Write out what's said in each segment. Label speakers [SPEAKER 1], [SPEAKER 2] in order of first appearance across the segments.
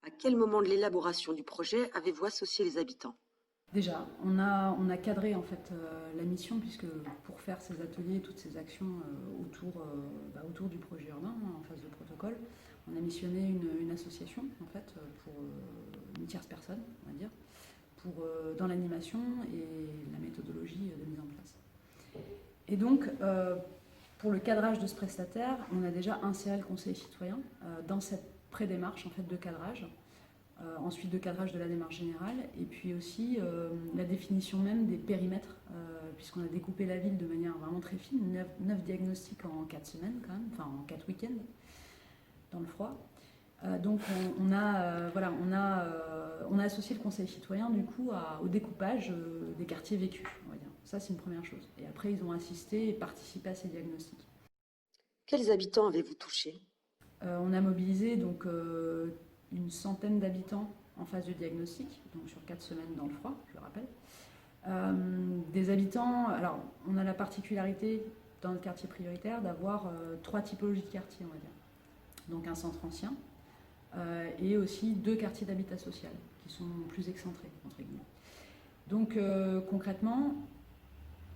[SPEAKER 1] À quel moment de l'élaboration du projet avez-vous associé les habitants?
[SPEAKER 2] Déjà, on a cadré en fait la mission puisque pour faire ces ateliers, toutes ces actions autour du projet urbain en phase de protocole, on a missionné une association en fait pour une tierce personne, on va dire, dans l'animation et la méthodologie de mise en place. Et donc, pour le cadrage de ce prestataire, on a déjà inséré le conseil citoyen dans cette pré-démarche en fait, de cadrage. Ensuite de cadrage de la démarche générale, et puis aussi la définition même des périmètres, puisqu'on a découpé la ville de manière vraiment très fine, 9 diagnostics en 4 semaines quand même, enfin en 4 week-ends dans le froid. Donc on a associé le conseil citoyen du coup au découpage des quartiers vécus, on va dire. Ça c'est une première chose. Et après ils ont assisté et participé à ces diagnostics.
[SPEAKER 1] Quels habitants avez-vous touchés?
[SPEAKER 2] On a mobilisé donc une centaine d'habitants en phase de diagnostic, donc sur 4 semaines dans le froid, je le rappelle. Des habitants, alors on a la particularité dans le quartier prioritaire d'avoir 3 typologies de quartiers, on va dire. Donc un centre ancien et aussi 2 quartiers d'habitat social qui sont plus excentrés, entre guillemets. Donc concrètement,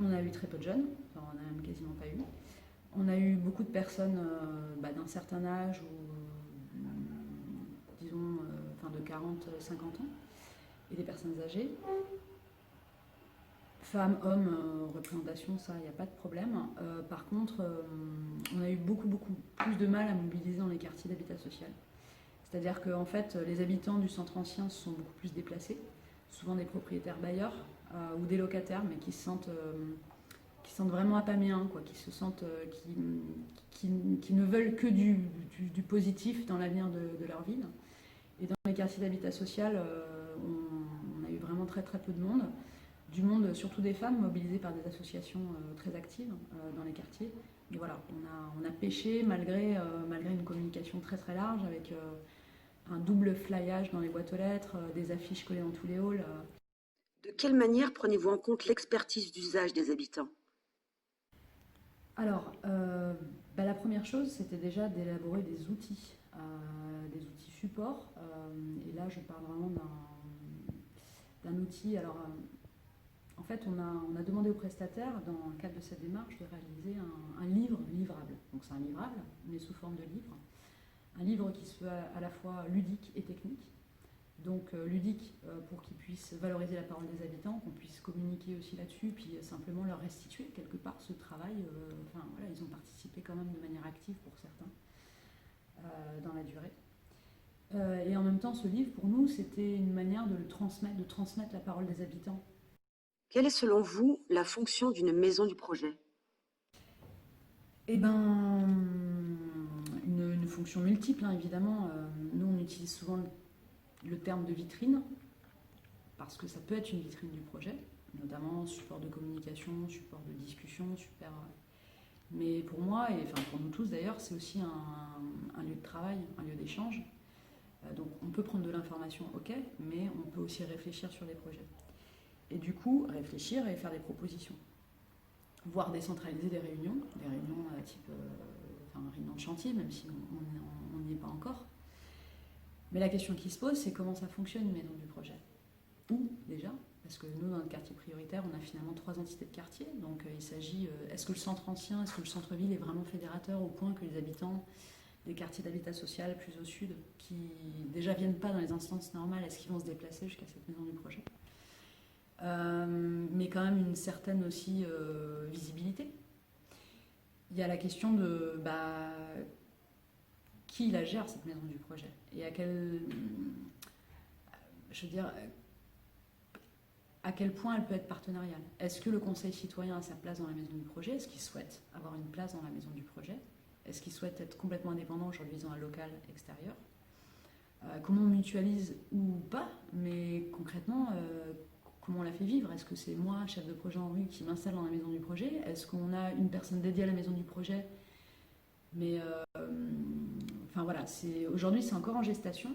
[SPEAKER 2] on a eu très peu de jeunes, enfin, on n'a même quasiment pas eu. On a eu beaucoup de personnes d'un certain âge ou disons de 40-50 ans et des personnes âgées. Femmes, hommes, représentation, ça, il n'y a pas de problème. Par contre, on a eu beaucoup plus de mal à mobiliser dans les quartiers d'habitat social. C'est-à-dire que en fait, les habitants du centre ancien se sont beaucoup plus déplacés, souvent des propriétaires bailleurs ou des locataires, mais qui se sentent vraiment apaméens, quoi, qui se sentent, qui ne veulent que du positif dans l'avenir de leur ville. Et dans les quartiers d'habitat social, on a eu vraiment très peu de monde. Du monde, surtout des femmes, mobilisées par des associations très actives dans les quartiers. Et voilà, on a pêché malgré une communication très large avec un double flyage dans les boîtes aux lettres, des affiches collées dans tous les halls.
[SPEAKER 1] De quelle manière prenez-vous en compte l'expertise d'usage des habitants?
[SPEAKER 2] Alors, la première chose, c'était déjà d'élaborer des outils supports. Et là, je parle vraiment d'un outil. Alors, en fait, on a demandé aux prestataires, dans le cadre de cette démarche, de réaliser un livre livrable. Donc, c'est un livrable, mais sous forme de livre. Un livre qui soit à la fois ludique et technique. Donc ludique pour qu'ils puissent valoriser la parole des habitants, qu'on puisse communiquer aussi là-dessus, puis simplement leur restituer quelque part ce travail. Voilà, ils ont participé quand même de manière active pour certains dans la durée. Et en même temps, ce livre, pour nous, c'était une manière de transmettre la parole des habitants.
[SPEAKER 1] Quelle est selon vous la fonction d'une maison du projet?
[SPEAKER 2] Eh ben, une fonction multiple, hein, évidemment. Nous, on utilise souvent le terme de vitrine, parce que ça peut être une vitrine du projet, notamment support de communication, support de discussion, mais pour moi, et enfin pour nous tous d'ailleurs, c'est aussi un lieu de travail, un lieu d'échange. Donc on peut prendre de l'information, ok, mais on peut aussi réfléchir sur des projets. Et du coup, réfléchir et faire des propositions. Voire décentraliser des réunions type réunion de chantier, même si on n'y est pas encore. Mais la question qui se pose, c'est comment ça fonctionne une maison du projet. Où déjà, parce que nous, dans notre quartier prioritaire, on a finalement 3 entités de quartier. Donc il s'agit, est-ce que le centre ancien, est-ce que le centre-ville est vraiment fédérateur au point que les habitants des quartiers d'habitat social plus au sud, qui déjà viennent pas dans les instances normales, est-ce qu'ils vont se déplacer jusqu'à cette maison du projet? Mais quand même une certaine aussi visibilité. Il y a la question de qui la gère cette maison du projet et à quel point elle peut être partenariale. Est-ce que le conseil citoyen a sa place dans la maison du projet? Est-ce qu'il souhaite avoir une place dans la maison du projet? Est-ce qu'il souhaite être complètement indépendant aujourd'hui ils ont un local extérieur? Comment on mutualise ou pas? Mais concrètement, comment on la fait vivre? Est-ce que c'est moi, chef de projet en rue, qui m'installe dans la maison du projet? Est-ce qu'on a une personne dédiée à la maison du projet? Mais voilà, aujourd'hui c'est encore en gestation.